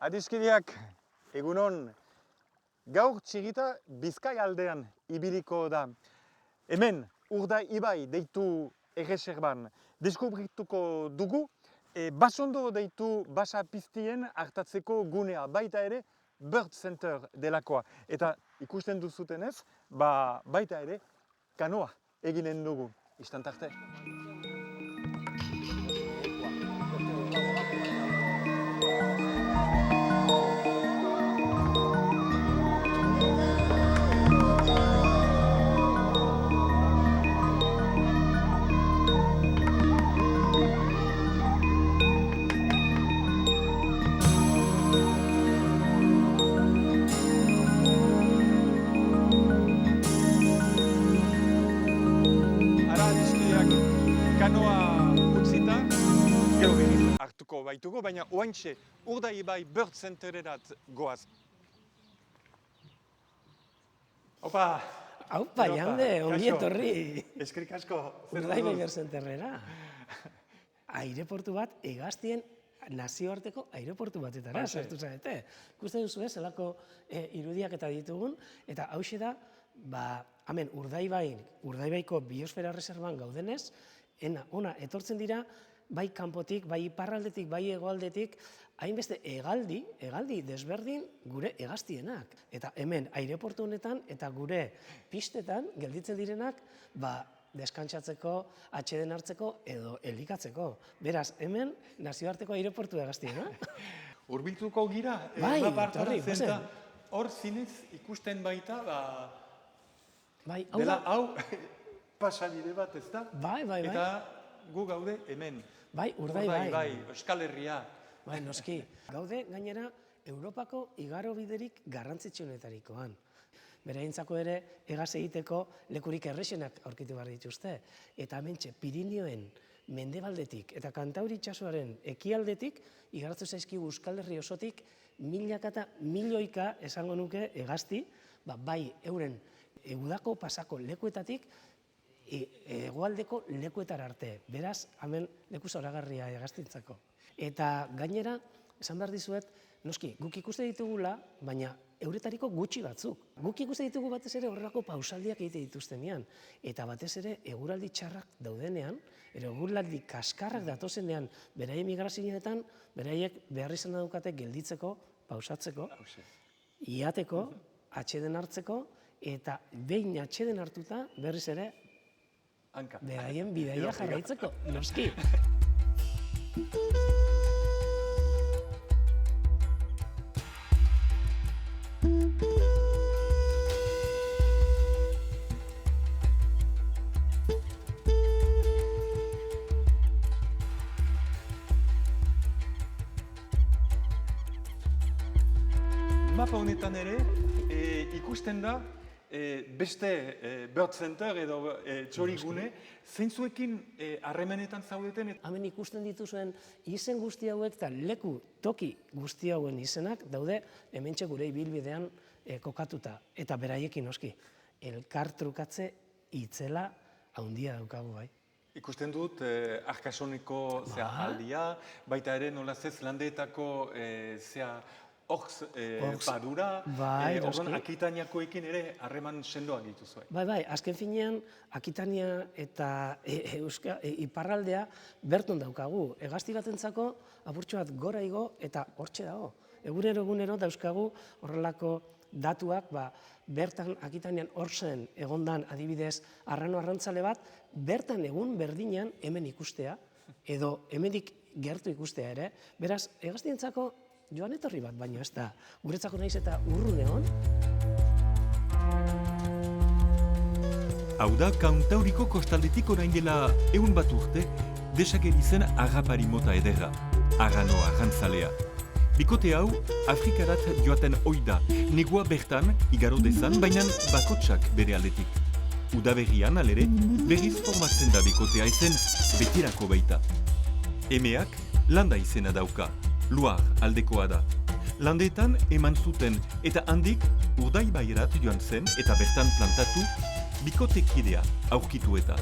Adiskideak, egunon, gaur txigita Bizkai aldean ibiliko da. Hemen, Urdai ibai deitu erreserban deskubrituko dugu, basondo deitu basa piztien hartatzeko gunea, baita ere Bird Center delakoa. Eta ikusten duzutenez, baita ere kanoa eginen dugu. Istant arte. Kanoa utzita, gero berriz hartuko baitugu, baina oaintxe Urdai ibai Bird Centererat goaz. Opa! Aupa, jande, ongi etorri. Eskerrik asko. Urdai ibai Bird Centerrera. Aireportu bat, Hegaztien nazioarteko aireportu batetara sartu zarete. Ikusten duzu zelako irudiak eta ditugun, eta hauxe da, hemen Urdaibaiko biosfera reserban gaudenez, ona etortzen dira, bai kanpotik, bai iparraldetik, bai hegoaldetik, hainbeste hegaldi desberdin gure hegaztienak. Eta hemen aireportu honetan eta gure pistetan gelditzen direnak, deskantsatzeko, atseden hartzeko edo elikatzeko. Beraz, hemen nazioarteko aireportu hegaztiena. Hurbiltuko gira, Bai, torri, gozen. Hor zinez ikusten baita, Bai, dela hau pasabide bat, ez da? Bai. Eta gu gaude hemen. Bai, Urdaibai. Euskal Herria. Bai, noski. Gaude, gainera, Europako igarobiderik garrantzitsuenetarikoan. Beraientzako ere, hegaz egiteko lekurik erresenak aurkitu behar dituzte. Eta hementxe, Pirinioen mendebaldetik eta Kantauri itsasoaren ekialdetik, igaratu zaizkigu Euskal Herri osotik, milaka eta milioika esango nuke hegazti, bai euren udako pasako lekuetatik, hegoaldeko lekuetara arte. Beraz, hemen leku zoragarria hegaztintzako. Eta gainera, esan behar dizuet, noski, guk ikuste ditugula, baina euretariko gutxi batzuk. Guk ikuste ditugu batez ere horrelako pausaldiak egite dituztenean. Eta batez ere, eguraldi txarrak daudenean, eguraldi kaskarrak datozenean, beraien migrazioetan, beraiek behar izan daukate gelditzeko, pausatzeko, iateko, atseden hartzeko, eta behin atseden hartuta, berriz ere, beraien bidaia jarraitzeko, noski. Mapa honetan ere, ikusten da, beste Bird Center edo txorigune, zeintzuekin harremanetan zaudeten? Hemen ikusten dituzuen izen guzti hauek eta leku toki guzti hauen izenak daude hementxe gure ibilbidean kokatuta. Eta beraiekin noski, elkartrukatze itzela handia daukagu bai. Ikusten dut Arkasoneko aldia, baita ere nolaz ez landeetako Orks padura, Akitaniakoekin ere harreman sendoak dituzue. Bai, azken finean Akitania eta iparraldea berton daukagu. Hegazti batentzako apurtxo bat gora igo eta hortxe dago. Egunero dauzkagu horrelako datuak, bertan Akitanian Orksen egondan adibidez arrano arrantzale bat, bertan egun berdinean hemen ikustea, edo hemenik gertu ikustea ere. Beraz, hegaztientzako joan etorri bat, baino ez da. Guretzako naiz eta urrun egon. Hau da, Kantauriko kostaldetik orain dela 100 bat urte, desakeri zen harrapari mota ederra, arrano arrantzalea. Bikote hau, Afrikarat joaten oida, negua bertan, igaro dezan, baina bakotsak bere aldetik. Udaberrian, alere, berriz formatzen da bikotea ezen betirako baita. Emeak, landa izena dauka. Luar aldekoa da. Landeetan eman zuten eta handik Urdaibairat joan zen eta bertan plantatu bikotekidea aurkitu eta.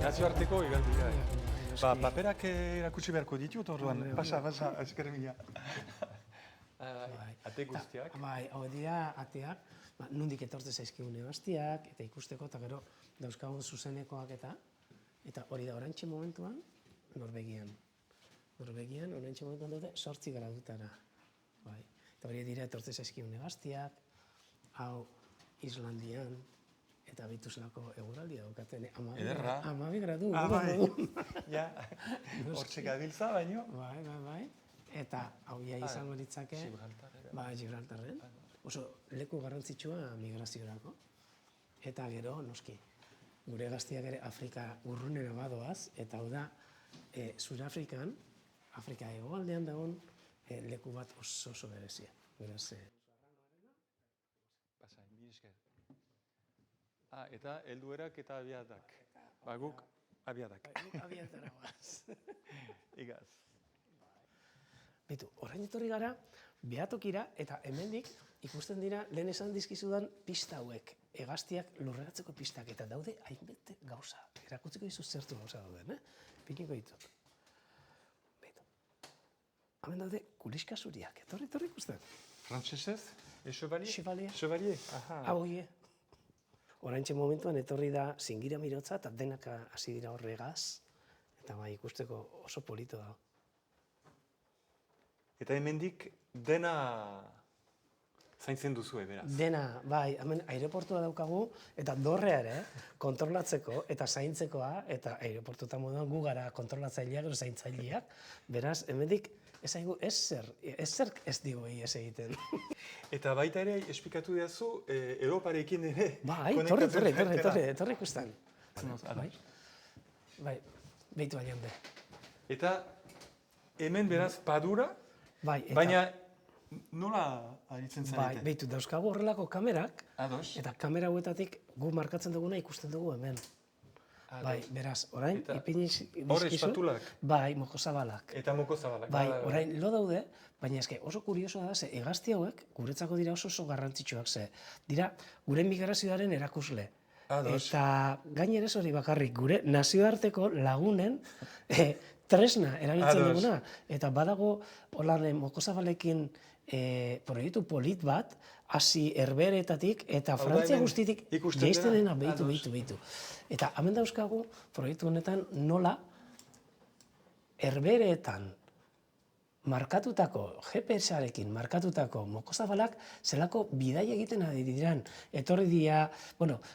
Nazioarteko igaldi, Ba, paperak erakutsi beharko ditut orduan. Pasa, eskerrik mila. Ate guztiak. Bai, hau dira ateak, nondik etortzen zaizkigun hegaztiak, eta ikusteko, eta gero dauzkagun zuzenekoak eta hori da oraintxe momentuan, Norvegian. Norvegian, oraintxe momentuan dute 8 gradutara. Bai, eta hori dira etortzen zaizkigun hegaztiak, hau Islandian, eta bituzlako eguraldi daukaten. Ederra. 12 gradu. Ja, hortxe gabiltza baino. Bai. Eta hau izango litzake, Gibraltarren. Oso leku garrantzitsua migraziorako. Eta gero, noski, gure gaztiak ere Afrika urrunera badoaz, eta hau da, Surafrikan, Afrika hegoaldean dagoen leku bat oso berezia. Beraz, Pasa, mila esker. Eta helduerak eta abiadak. Ba, guk abiadak. abiatara guaz. Igaz. Beitu, orain etorri gara, behatokira, eta hemendik ikusten dira lehen esan dizkizudan pista hauek. Hegaztiak lurreratzeko pistak, eta daude hainbete gauza. Erakutziko dizu zertu gauza dauden, Pikiko ditut. Beitu. Hemen daude kuliska zuriak, etorri ikusten. Frantsesez? Chevalier? Chevalier. Hau hie. Oraintxe momentuan etorri da zingira mirotza, eta denak hasi dira horregaz, eta bai ikusteko oso polito da. Eta hemendik dena zaintzen duzu, beraz. Dena, bai, hemen aireportua daukagu, eta dorrea ere, kontrolatzeko eta zaintzekoa, eta aireportuta moduan gu gara kontrolatzaileak, edo zaintzaileak, beraz, hemendik ezaigu ezer ez digoi ez egiten. Eta baita ere, esplikatu diazu, Europarekin ere... Bai, torri ikusten. Bai, behitu baina hande. Eta hemen beraz padura, baina nola aritzen zarete? Bai, behitu, dauzkagu horrelako kamerak, Ados. eta kamera hauetatik gu markatzen duguna ikusten dugu hemen. Bai, beraz, orain, ipiniz dizkizu. Hor espatulak? Bai, mokozabalak. Eta mokozabalak. Bai, orain lo daude, baina eske oso kuriosoa da, ze hegazti hauek guretzako dira oso garrantzitsuak, ze dira gure migrazioaren erakusle. Eta gainera ez hori bakarrik, gure nazioarteko lagunen tresna erabiltzen duguna. Eta badago holaren mokozabalekin proiektu polit bat, hasi Herberetatik eta Frantzia guztitik jaisten dena behitu. Eta hemen dauzkagu proiektu honetan nola Herberetan markatutako, GPS-arekin markatutako mokozabalak zelako bidai egiten ari diran. Etorri dira,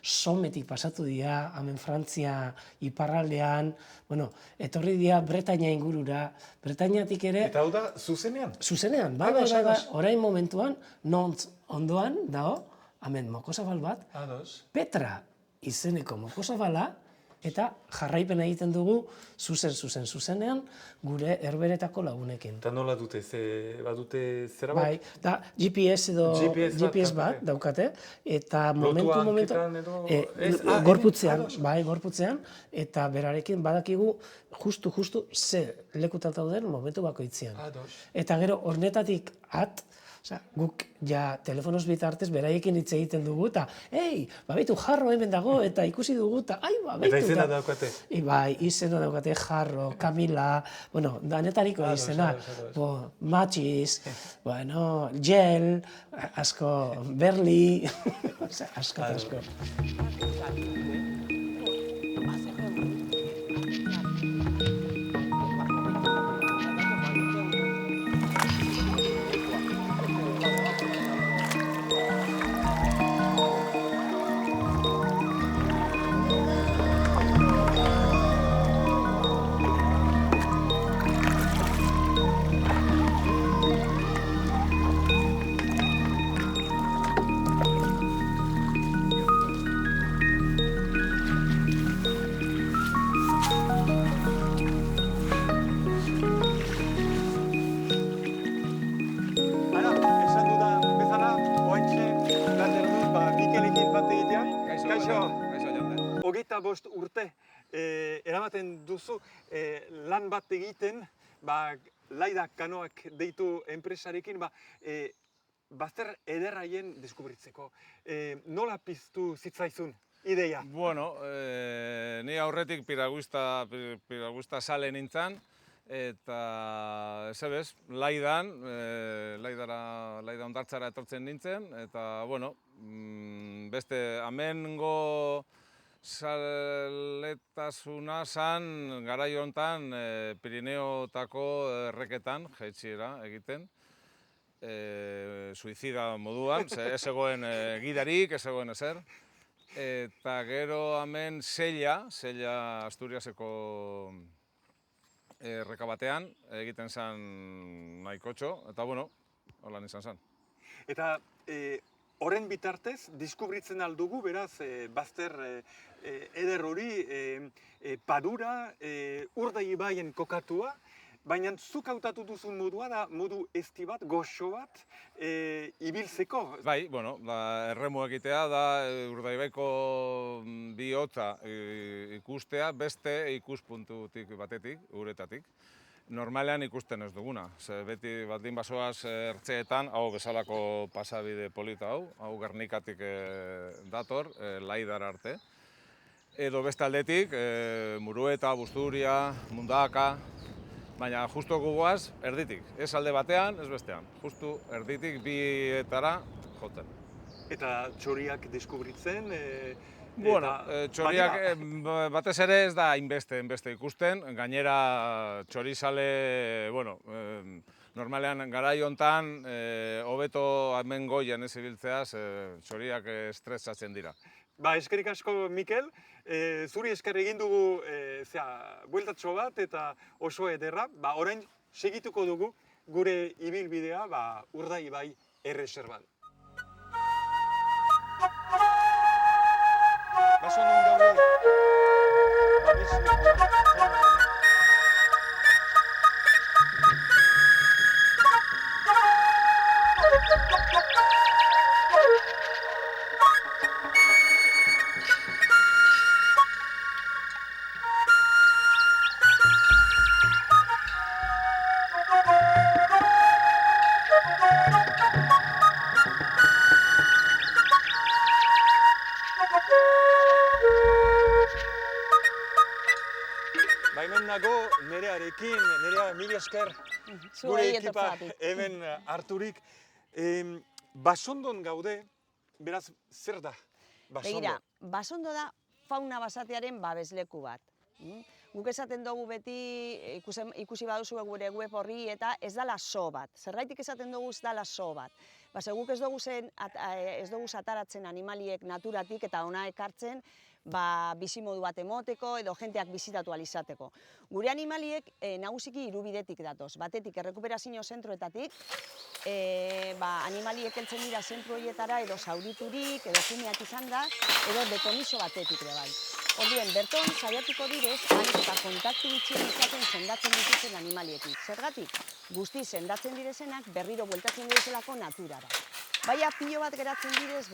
Sometik pasatu dira, hemen Frantzia iparraldean, etorri dira Bretaña ingurura, Bretañatik ere... Eta hau da, zuzenean? Zuzenean, bai, orain momentuan, Nontz ondoan dago, hemen mokozabal bat, Petra izeneko mokozabala, eta jarraipena egiten dugu zuzenean gure Herberetako lagunekin. Eta nola dute, badute zera bat? Bai, da GPS bat daukate, eta momentu, gorputzean, eta berarekin badakigu justu ze lekutan dauden momentu bakoitzean. Eta gero hornetatik guk ja telefonoz bitartez beraiekin hitz egiten dugu, eta baitu jarro hemen dago, eta ikusi dugu, eta baitu. Eta izena daukate? Bai, izena daukate, jarro, Kamila, danetariko izena, matxiz, gel, asko, berli, asko. Hogeita 5 urte eramaten duzu lan bat egiten, Laida Kanoak deitu enpresarekin, bazter ederraien deskubritzeko. Nola piztu zitzaizun ideia? Bueno, ni aurretik piraguista sale nintzen, eta zebez, laidan ondartzara etortzen nintzen, eta, bueno, beste amengo zaletasuna zan garai honetan Pirineotako erreketan jaitsiera egiten, suizida moduan, ez zegoen gidarik, ez zegoen ezer. Eta gero hemen Sella Asturiaseko erreka batean egiten zen nahikotxo, eta bueno, holan izan zen. Eta horren bitartez, diskubritzen aldugu, beraz, bazter eder hori, padura, Urda ibaien kokatua, baina zuk hautatu duzun modua da modu ezti bat, goxo bat, ibiltzeko. Bai, bueno, erremu egitea da Urdaibaiko bihotza ikustea beste ikuspuntutik batetik, uretatik. Normalean ikusten ez duguna. Beti baldin basoaz ertzeetan, hau bezalako pasabide polita hau Gernikatik dator, Laidar arte. Edo beste aldetik, Murueta, Busturia, Mundaka, baina justo gugoaz erditik. Ez alde batean, ez bestean. Justu erditik bietara joten. Eta txoriak deskubritzen, Bueno, txoriak batez ere ez da hainbeste ikusten, gainera txorizale, bueno, normalean garai hontan hobeto hemen goian ez ibiltzeaz, txoriak estresatzen dira. Ba, eskerrik asko, Mikel, zuri esker egin dugu bueltatxo bat eta oso ederra, ba, orain segituko dugu gure ibilbidea Urda ibai erreserban. Baso non gaude, Nerea, mila esker, gure ekipa hemen harturik. Basondon gaude, beraz, zer da Basondo? Begira, Basondo da fauna basatearen babesleku bat. Guk esaten dugu beti, ikusi baduzu gure web horri, eta ez dala so bat. Zergaitik esaten dugu ez dala so bat. Base, guk ez dugu ataratzen animaliek naturatik eta ona ekartzen, bizimodu bat emoteko edo jenteak bizitatu alizateko. Gure animaliek nagusiki hirubidetik datoz. Batetik errekuperazio zentroetatik, animaliek heltzen dira zentro horietara edo zauriturik, edo zumeak izan da, edo dekoniso batetik ere bai. Orduen, berton saiatuko direz, ahalik eta kontaktu bitxien izaten sendatzen dituzten animaliekin. Zergatik, guzti sendatzen direzenak berriro bueltatzen direzelako naturara. Baina pilo bat geratzen direz,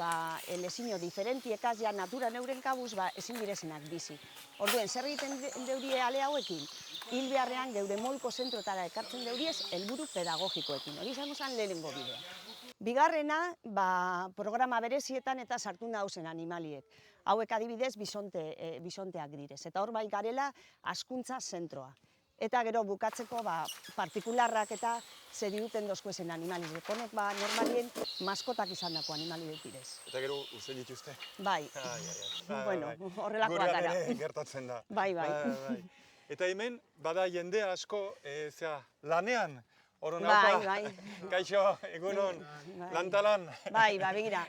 lesino diferentiekaz, ja natura neuren kabuz, ezin direzenak bizi. Orduen, zer egiten deurie ale hauekin? Hil beharrean geure molko zentroetara ekartzen deuriez helburu pedagogikoekin. Hori izango zen lehenengo bidea. Bigarrena, programa berezietan eta sartu nauzen animaliek. Hauek adibidez bisonteak direz. Eta hor bai garela hazkuntza zentroa. Eta gero bukatzeko partikularrak eta zediduten dozkuezen animaliek. Honek normalien maskotak izan dako animaliek direz. Eta gero usten dituzte? Bai. Bueno, horrelakoak gara. Gurean ere gertatzen da. Bai. Eta hemen, bada jende asko, lanean, horon Bai. Kaixo, egunon, lantalan. Bai, begira.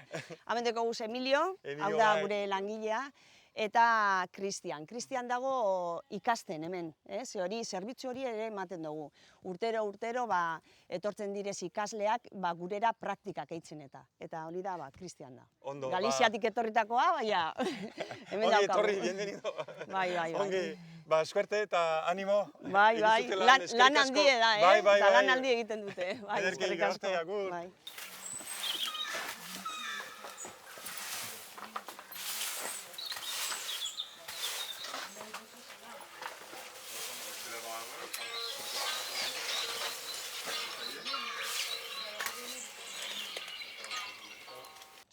Hemen dugu Emilio, hau da gure langilea, eta Cristian. Cristian dago ikasten hemen, zerbitzu hori ere ematen dugu. Urtero, etortzen direz ikasleak gurera praktikak eitzen eta. Eta hori da, Cristian da. Ondo, Galiziatik etorritakoa, baina hemen daukagu. Ongi etorri, bienvenido. Bai. Ongi, suerte eta animo. Bai, lan handie da, eta lan handi egiten dute. Ederki, garte, agur.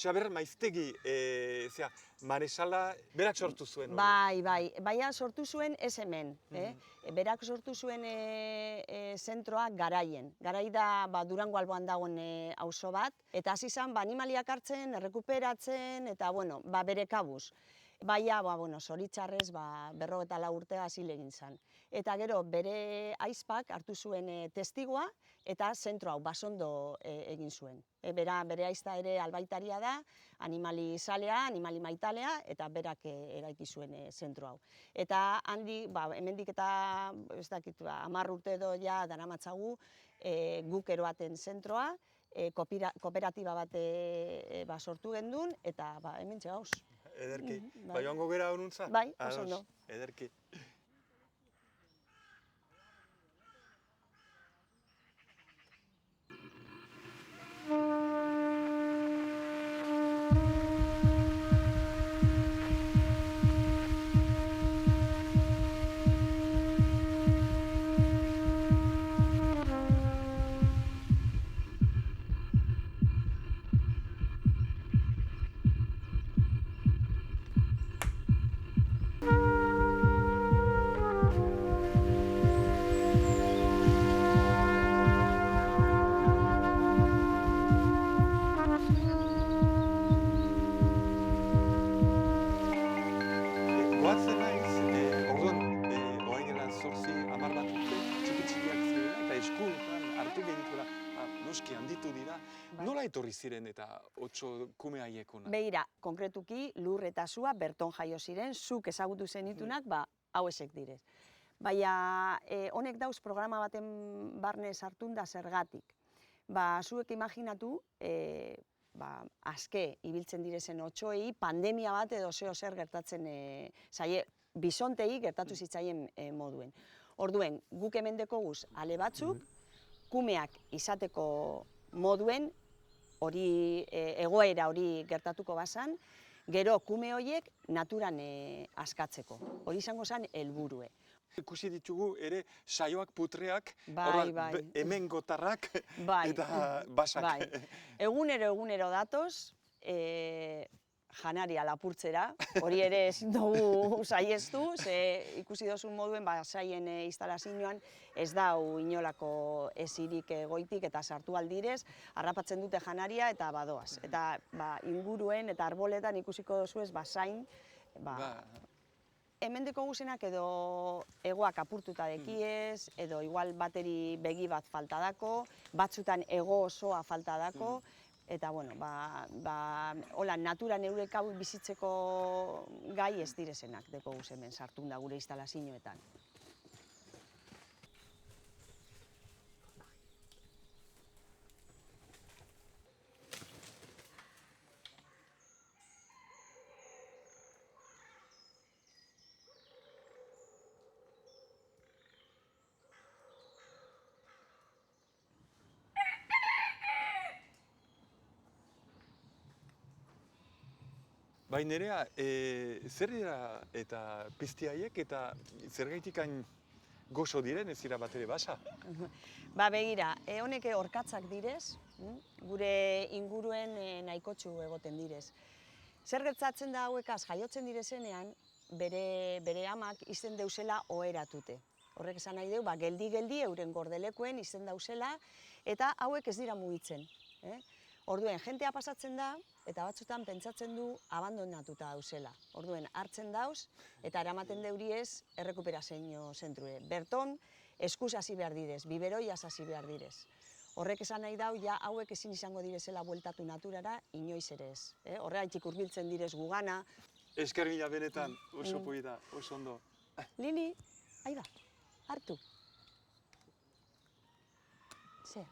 Txaber Maiztegi, Maresala, berak sortu zuen hori. Baina sortu zuen ez hemen. Berak sortu zuen zentroa Garaien. Garai da Durango alboan dagoen auzo bat, eta hasi zen animaliak hartzen, errekuperatzen, eta bere kabuz. Baina, zoritxarrez, 54 urte hasi egin zen. Eta gero, bere aizpak hartu zuen testigua, eta zentro hau basondo egin zuen. Bere aizta ere albaitaria da, animali zalea, animali maitalea, eta berak eraiki zuen zentro hau. Eta handi, hemendik eta, ez dakit, 10 urte edo ja daramatzagu guk eroaten zentroa, kooperatiba bat sortu gendun, eta hemen txegauz. Ederki. Joango gera honuntza? Bai, oso ondo. Ederki. Goatzen naiz, orduan, orain dela 8-10 bat urte, txiki-txikiak zirela, eta eskuetan hartu genituela, noski handitu dira. Nola etorri ziren eta 8 kume haiek hona? Begira, konkretuki lur eta sua berton jaio ziren, zuk ezagutu zenitunak, hauesek direz. Baina honek dauz programa baten barne sartun da zergatik. Zuek imaginatu, aske ibiltzen direzen otxoei, pandemia bat edo zer gertatzen zaie, bisontei gertatu zitzaien moduen. Orduen, guk hemen dekoguz ale batzuk, kumeak izateko moduen, hori egoera hori gertatuko bazan, gero kume horiek naturan askatzeko. Hori izango zen helburue. Ikusi ditugu ere saioak putreak, Bai. hemen gotarrak eta basak. Egunero datoz, janaria lapurtzera, hori ere ezin dugu saiestu, ze ikusi dozun moduen saien instalazioan ez dau inolako esirik goitik eta sartu aldirez, harrapatzen dute janaria eta badoaz. Eta inguruen eta arboletan ikusiko dozuez zain, hemendeko guzenak edo egoak apurtuta dekiez, edo igual bateri begi bat falta dako, batzutan ego osoa falta dako, eta hola, naturan eurek hau bizitzeko gai ez direzenak deko guzemen sartun da gure instalazioetan. Bai, Nerea, zer dira eta pizti haiek eta zergaitik hain gozo diren ez dira bat ere basa? Begira, honek orkatzak direz, gure inguruen nahikotxu egoten direz. Zer gertatzen da hauekaz jaiotzen direzenean, bere amak izen deusela oheratute. Horrek esan nahi du, geldi-geldi euren gordelekuen izen dauzela, eta hauek ez dira mugitzen. Orduen, jentea pasatzen da, eta batzutan pentsatzen du abandonatuta dauzela. Orduen, hartzen dauz, eta eramaten deuriez errekuperazio zentrure. Berton, eskuz hasi behar direz, biberoiaz hasi behar direz. Horrek esan nahi dau, hauek ezin izango direzela bueltatu naturara, inoiz ere ez. Horregatik hurbiltzen direz gugana. Esker mila benetan, oso polita, oso ondo. Lili, aida, hartu. Zer,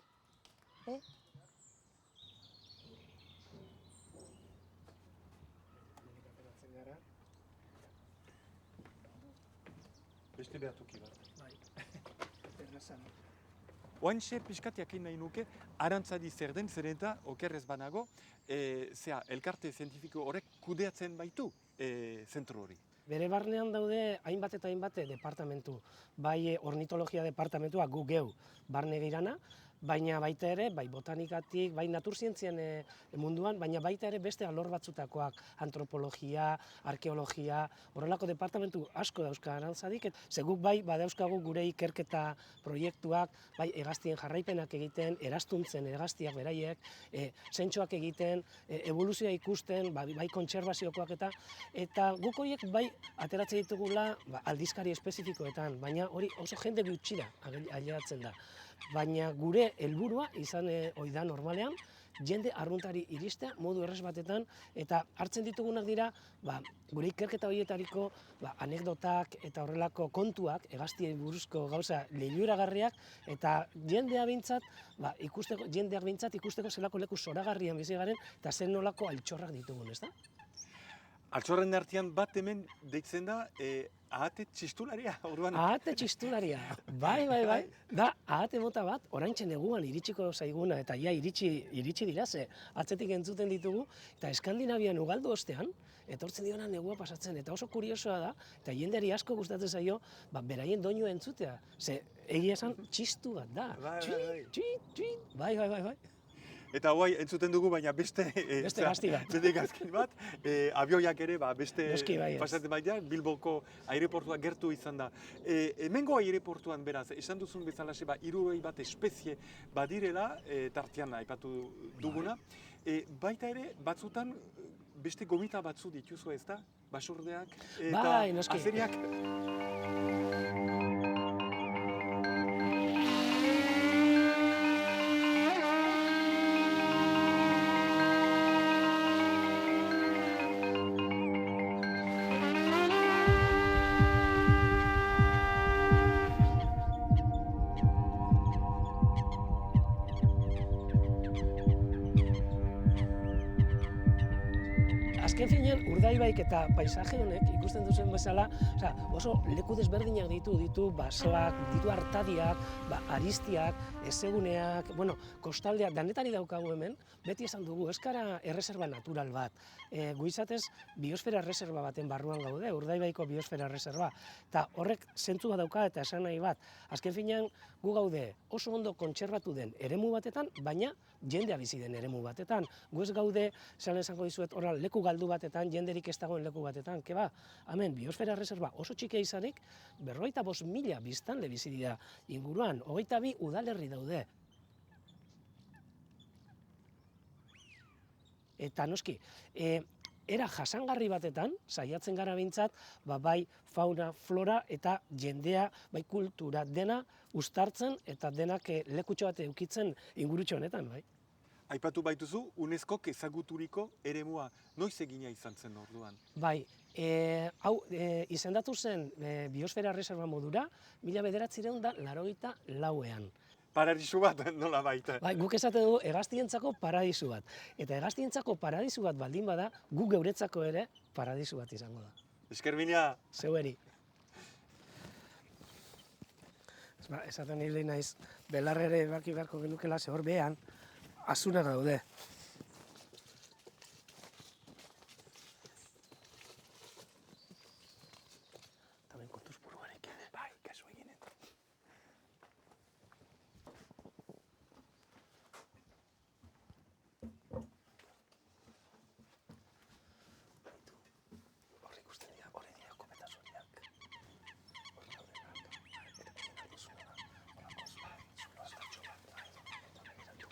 Beste behatuki bat. Oantxe pixkat jakin nahi nuke, arantzadi zer den, zer eta okerrez banago, elkarte zientifiko horrek kudeatzen baitu zentro hori. Bere barnean daude hainbat eta hainbat departamentu. Bai ornitologia departamentua gu geu barne girana, baina baita ere, bai botanikatik, bai naturzientzien munduan, baina baita ere beste alor batzutakoak, antropologia, arkeologia, horrelako departamentu asko dauzka Arantzadik, ze guk bai badauzkagu gure ikerketa proiektuak, bai hegaztien jarraipenak egiten, eraztuntzen hegaztiak beraiek, zentsoak egiten, evoluzioa ikusten, bai kontserbaziokoak eta guk horiek bai ateratzen ditugula aldizkari espezifikoetan, baina hori oso jende gutxira ailegatzen da. Baina gure helburua izan ohi da normalean, jende arruntari iristea modu errez batetan, eta hartzen ditugunak dira gure ikerketa horietariko anekdotak eta horrelako kontuak, hegaztiei buruzko gauza liluragarriak, eta jendeak behintzat ikusteko zelako leku zoragarrian bizi garen, eta zen nolako altxorrak ditugun, ez da? Altxorren artean bat hemen deitzen da ahate txistularia, orduan. Ahate txistularia, bai, da ahate mota bat, oraintxe neguan iritsiko zaiguna, eta ja iritsi dira, ze atzetik entzuten ditugu, eta Eskandinavian ugaldu ostean, etortzen diona negua pasatzen, eta oso kuriosoa da, eta jendeari asko gustatzen zaio, beraien doinua entzutea, ze egia esan txistu bat da, bai. Eta guai, entzuten dugu, baina beste gazti bat. Beste gazkin bat, abioiak ere, beste pasatzen baita, Bilboko aireportua gertu izan da. Hemengo aireportuan beraz, esan duzun bezalaxe, 60 bat espezie badirela, tartean aipatu duguna. Baita ere, batzutan, beste gomita batzu dituzu ez da? Basurdeak eta azeriak. Azken finean, Urdaibaik eta paisaje honek ikusten duzen bezala, oso leku desberdinak ditu basoak, ditu artadiak, aristiak, ezeguneak, kostaldeak, danetari daukagu hemen, beti esan dugu, ez gara erreserba natural bat. Gu izatez, biosfera erreserba baten barruan gaude, Urdaibaiko biosfera erreserba. Eta horrek zentzu bat dauka eta esan nahi bat. Azken finean, gu gaude oso ondo kontserbatu den eremu batetan, baina jendea bizi den eremu batetan. Gu ez gaude, zelan esango dizuet, leku galdu batetan, jenderik ez dagoen leku batetan. Hemen, biosfera erreserba oso txikia izanik, 45.000 biztanle bizi dira inguruan, 22 udalerri daude. Eta noski, era jasangarri batetan, saiatzen gara behintzat, bai fauna, flora eta jendea, bai kultura dena uztartzen eta denak lekutxo bat eukitzen ingurutxo honetan, bai. Aipatu baituzu, UNESCOk ezaguturiko eremua noiz egina izan zen orduan? Bai, hau izendatu zen biosfera erreserba modura 1984ean. Paradisu bat nola baita. Bai, guk esate dugu hegaztientzako paradisu bat. Eta hegaztientzako paradisu bat baldin bada, gu geuretzako ere paradisu bat izango da. Esker mina. Zeueri. Esaten hile naiz, belarrere baki beharko genukela, ze hor behan, azunak daude. Tamen kontuz buruarekin, bai, kasu eginen. Hor ikusten dira, hori dira kopeta zuriak. Hor daudenak, eta egin alduzuna da, horako zulo azkartxo bat, eta begiratu.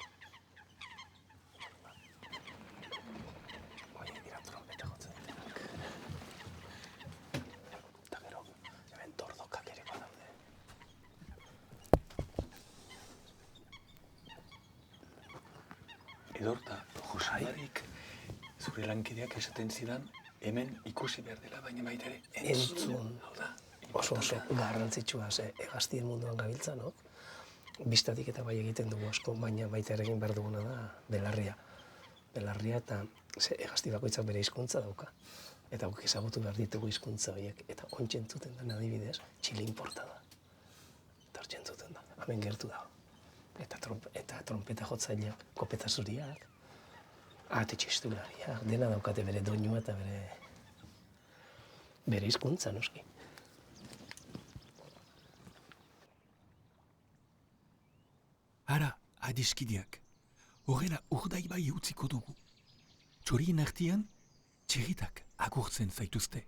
Hori dira trompeta jotzen ditenak. Eta gero, hemen tordokak ere badaude. Edorta, Josaiarik, zure lankideak esaten zidan, hemen ikusi behar dela, baina baita ere Entzun. Oso garrantzitsua, ze hegaztien munduan gabiltzanok, bistatik eta bai egiten dugu asko, baina baita ere egin behar duguna da belarria. Belarria eta hegazti bakoitzak bere hizkuntza dauka. Eta guk ezagutu behar ditugu hizkuntza horiek. Eta ontsa entzuten den adibidez, txilinporta da. Eta hor entzuten da, hemen gertu da. Eta trompeta jotzaileak, kopeta zuriak, ahate txistulariak, dena daukate bere doinua eta bere hizkuntza noski. adiskideak. Horrela urdaibai utziko dugu. Txorien artean, txirritak agurtzen zaituzte.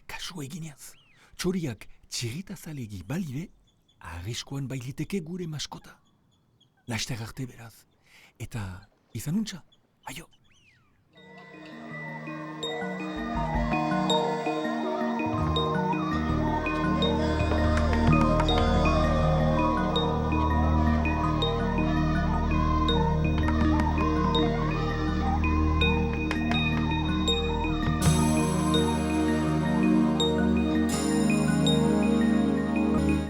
Kasu eginez, txoriak txirritazalegi balide, arriskuan bailiteke gure maskota. Laster arte beraz. Eta izanuntza, aio!